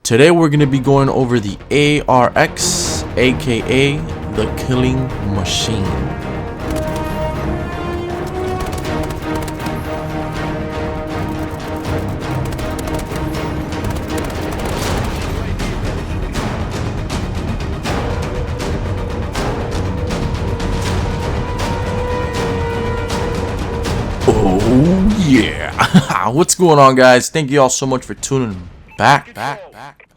Today we're going to be going over the ARX, aka the Killing Machine. Oh yeah. What's going on, guys? Thank you all so much for tuning back.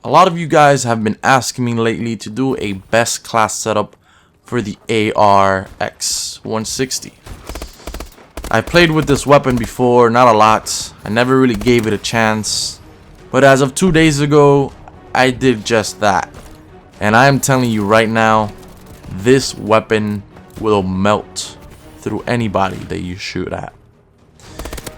A lot of you guys have been asking me lately to do a best class setup for the ARX 160. I played with this weapon before, not a lot. I never really gave it a chance, but as of 2 days ago I did just that, and I am telling you right now, this weapon will melt through anybody that you shoot at.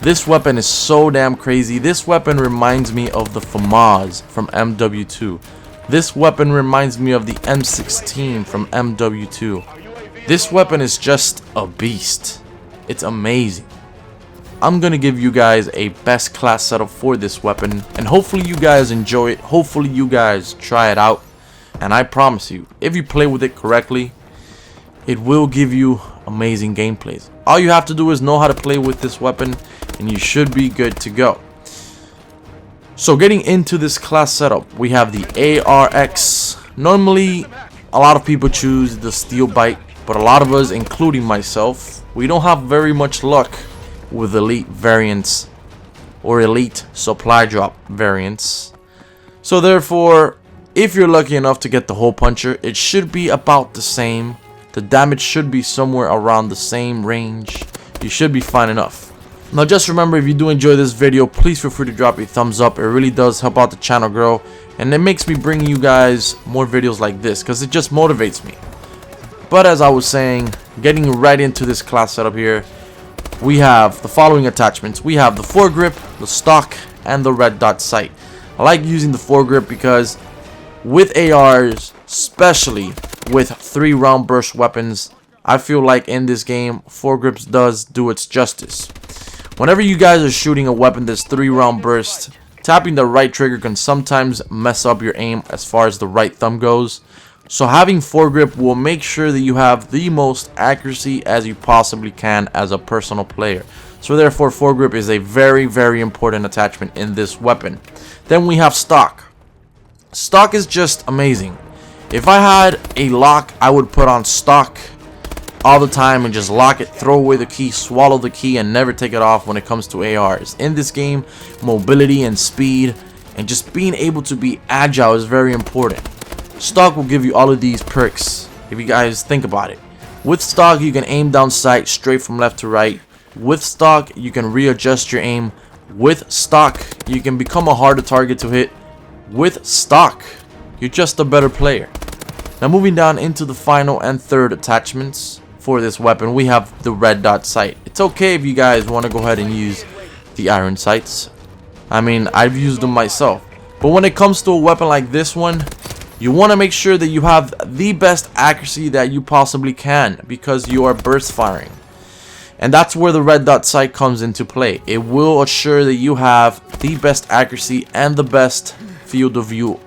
This weapon is so damn crazy. This weapon reminds me of the FAMAS from MW2. This weapon reminds me of the M16 from MW2. This weapon is just a beast. It's amazing. I'm gonna give you guys a best class setup for this weapon, and hopefully you guys enjoy it. Hopefully you guys try it out, and I promise you, if you play with it correctly, it will give you amazing gameplays. All you have to do is know how to play with this weapon, and you should be good to go. So getting into this class setup, we have the ARX. Normally a lot of people choose the steel bite, but a lot of us, including myself, we don't have very much luck with elite variants or elite supply drop variants. So therefore, if you're lucky enough to get the hole puncher, it should be about the same. The damage should be somewhere around the same range. You should be fine enough. Now just remember, if you do enjoy this video, please feel free to drop a thumbs up. It really does help out the channel grow, and it makes me bring you guys more videos like this because it just motivates me. But as I was saying, getting right into this class setup here, we have the following attachments. We have the foregrip, the stock, and the red dot sight. I like using the foregrip because with ARs, especially with 3-round burst weapons, I feel like in this game, foregrips does do its justice. Whenever you guys are shooting a weapon that's 3-round burst, tapping the right trigger can sometimes mess up your aim as far as the right thumb goes. So having foregrip will make sure that you have the most accuracy as you possibly can as a personal player. So therefore, foregrip is a very important attachment in this weapon. Then we have stock. Stock is just amazing. If I had a lock, I would put on stock all the time and just lock it, throw away the key, swallow the key, and never take it off when it comes to ARs. In this game, mobility and speed and just being able to be agile is very important. Stock will give you all of these perks if you guys think about it. With stock, you can aim down sight straight from left to right. With stock, you can readjust your aim. With stock, you can become a harder target to hit. With stock, you're just a better player. Now moving down into the final and third attachments for this weapon, we have the red dot sight. It's okay if you guys want to go ahead and use the iron sights. I mean, I've used them myself. But when it comes to a weapon like this one, you want to make sure that you have the best accuracy that you possibly can, because you are burst firing. And that's where the red dot sight comes into play. It will assure that you have the best accuracy and the best field of view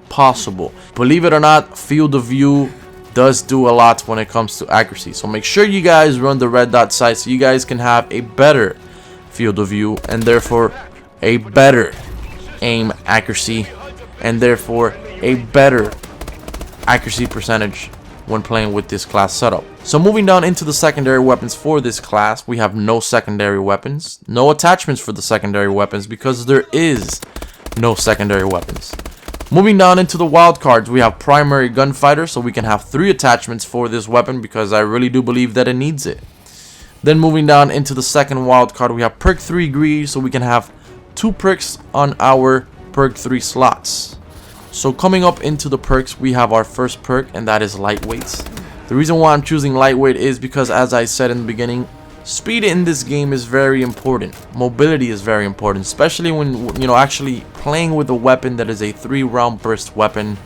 possible. Believe it or not, field of view does do a lot when it comes to accuracy. So make sure you guys run the red dot sight so you guys can have a better field of view and therefore a better aim accuracy and therefore a better accuracy percentage when playing with this class setup. So moving down into the secondary weapons for this class, we have no secondary weapons, no attachments for the secondary weapons because there is no secondary weapons. Moving down into the wild cards, we have primary gunfighter, so we can have 3 attachments for this weapon because I really do believe that it needs it. Then moving down into the second wild card, we have perk 3 greed, so we can have 2 perks on our perk 3 slots. So coming up into the perks, we have our first perk, and that is lightweights. The reason why I'm choosing lightweight is because, as I said in the beginning, speed in this game is very important. Mobility is very important, especially when actually playing with a weapon that is a 3-round burst weapon.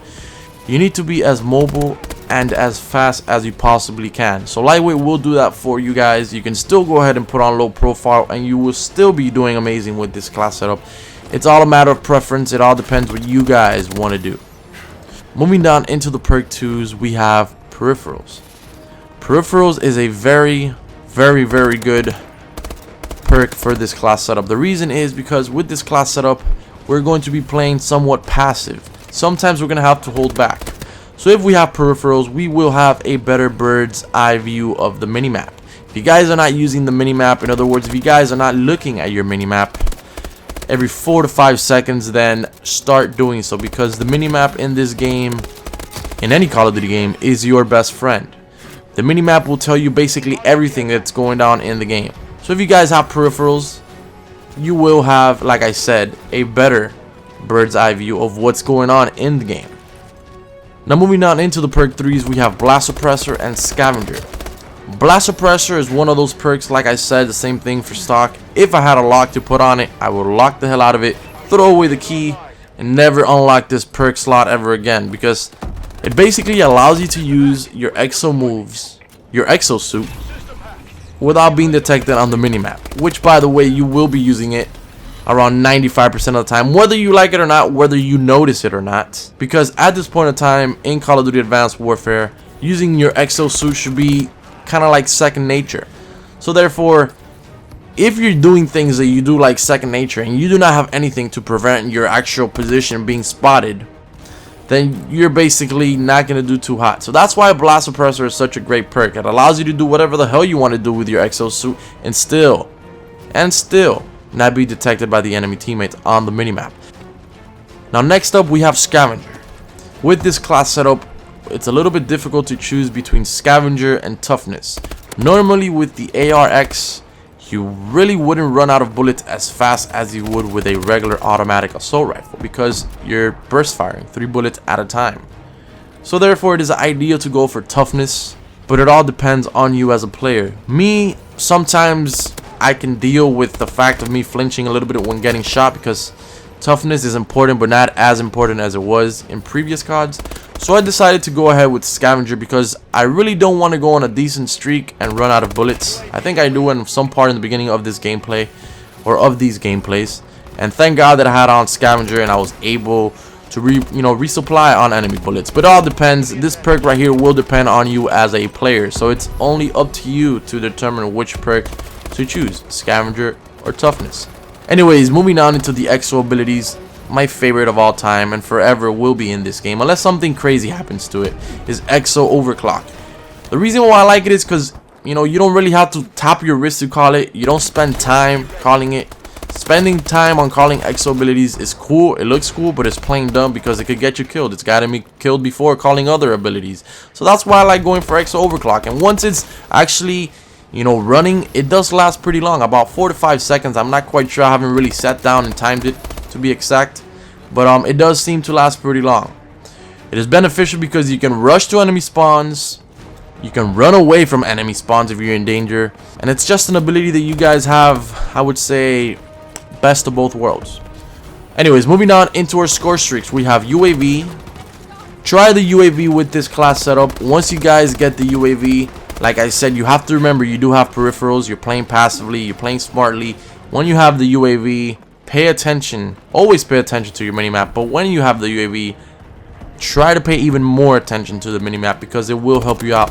You need to be as mobile and as fast as you possibly can. So lightweight will do that for you guys. You can still go ahead and put on low profile and you will still be doing amazing with this class setup. It's all a matter of preference. It all depends what you guys want to do. Moving down into the Perk Twos, we have Peripherals. Peripherals is a very good perk for this class setup. The reason is because with this class setup, we're going to be playing somewhat passive. Sometimes we're going to have to hold back. So if we have Peripherals, we will have a better bird's eye view of the minimap. If you guys are not using the minimap, in other words, if you guys are not looking at your minimap every 4 to 5 seconds, then start doing so, because the minimap in this game, in any Call of Duty game, is your best friend. The minimap will tell you basically everything that's going on in the game. So if you guys have Peripherals, you will have, like I said, a better bird's eye view of what's going on in the game. Now moving on into the Perk Threes, we have Blast Suppressor and Scavenger. Blast Suppressor is one of those perks, like I said, the same thing for stock. If I had a lock to put on it, I would lock the hell out of it, throw away the key, and never unlock this perk slot ever again, because it basically allows you to use your exo moves, your exosuit, without being detected on the minimap, which, by the way, you will be using it around 95% of the time, whether you like it or not, whether you notice it or not, because at this point in time in Call of Duty Advanced Warfare, using your exosuit should be kind of like second nature. So therefore, if you're doing things that you do like second nature and you do not have anything to prevent your actual position being spotted, then you're basically not going to do too hot. So that's why Blast Suppressor is such a great perk. It allows you to do whatever the hell you want to do with your exosuit and still not be detected by the enemy teammates on the minimap. Now next up, we have Scavenger. With this class setup, it's a little bit difficult to choose between Scavenger and Toughness. Normally with the ARX, you really wouldn't run out of bullets as fast as you would with a regular automatic assault rifle, because you're burst firing 3 bullets at a time. So therefore, it is ideal to go for Toughness, but it all depends on you as a player. Me, sometimes I can deal with the fact of me flinching a little bit when getting shot, because Toughness is important, but not as important as it was in previous CODs. So I decided to go ahead with Scavenger, because I really don't want to go on a decent streak and run out of bullets. I think I do in some part in the beginning of this gameplay, or of these gameplays. And thank God that I had on Scavenger and I was able to resupply on enemy bullets. But it all depends. This perk right here will depend on you as a player. So it's only up to you to determine which perk to choose, Scavenger or Toughness. Anyways, moving on into the exo abilities, my favorite of all time and forever will be in this game, unless something crazy happens to it, is Exo Overclock. The reason why I like it is because, you don't really have to tap your wrist to call it. You don't spend time calling it. Spending time on calling exo abilities is cool. It looks cool, but it's plain dumb because it could get you killed. It's gotten me killed before calling other abilities. So that's why I like going for Exo Overclock. And once it's actually running, it does last pretty long, about 4 to 5 seconds. I'm not quite sure. I haven't really sat down and timed it to be exact, but it does seem to last pretty long. It is beneficial because you can rush to enemy spawns, you can run away from enemy spawns if you're in danger, and it's just an ability that you guys have, I would say, best of both worlds. Anyways, moving on into our Scorestreaks, we have UAV. Try the UAV with this class setup. Once you guys get the UAV, like I said, you have to remember you do have peripherals. You're playing passively, you're playing smartly. When you have the UAV, pay attention. Always pay attention to your minimap, but when you have the UAV, try to pay even more attention to the minimap, because it will help you out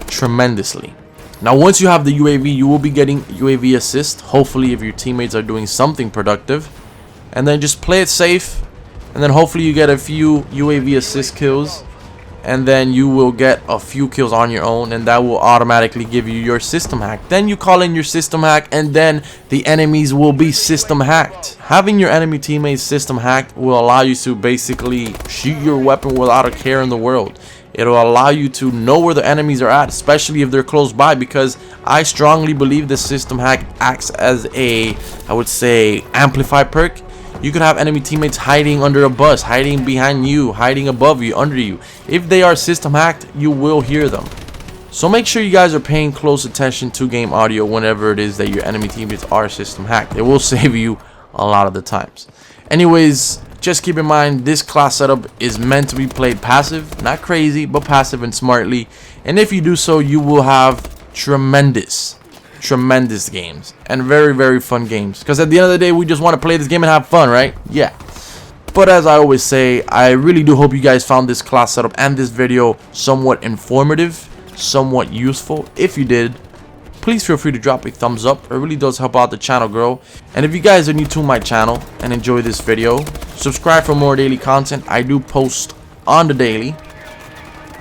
tremendously. Now once you have the UAV, you will be getting UAV assist, hopefully, if your teammates are doing something productive. And then just play it safe, and then hopefully you get a few UAV assist kills, and then you will get a few kills on your own, and that will automatically give you your system hack. Then you call in your system hack, and then the enemies will be system hacked. Having your enemy teammates system hacked will allow you to basically shoot your weapon without a care in the world. It'll allow you to know where the enemies are at, especially if they're close by, because I strongly believe the system hack acts as a, I would say, amplify perk. You could have enemy teammates hiding under a bus, hiding behind you, hiding above you, under you. If they are system hacked, you will hear them. So make sure you guys are paying close attention to game audio whenever it is that your enemy teammates are system hacked. It will save you a lot of the times. Anyways, just keep in mind, this class setup is meant to be played passive, not crazy, but passive and smartly. And if you do so, you will have tremendous tremendous games and very, very fun games. Because at the end of the day, we just want to play this game and have fun, right? Yeah. But as I always say, I really do hope you guys found this class setup and this video somewhat informative, somewhat useful. If you did, please feel free to drop a thumbs up. It really does help out the channel grow. And if you guys are new to my channel and enjoy this video, subscribe for more daily content. I do post on the daily.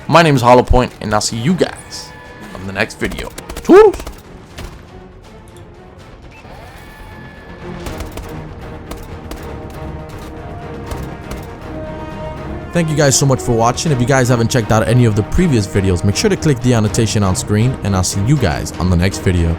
My name is HollowPoiint, and I'll see you guys on the next video. Toodles! Thank you guys so much for watching. If you guys haven't checked out any of the previous videos, make sure to click the annotation on screen, and I'll see you guys on the next video.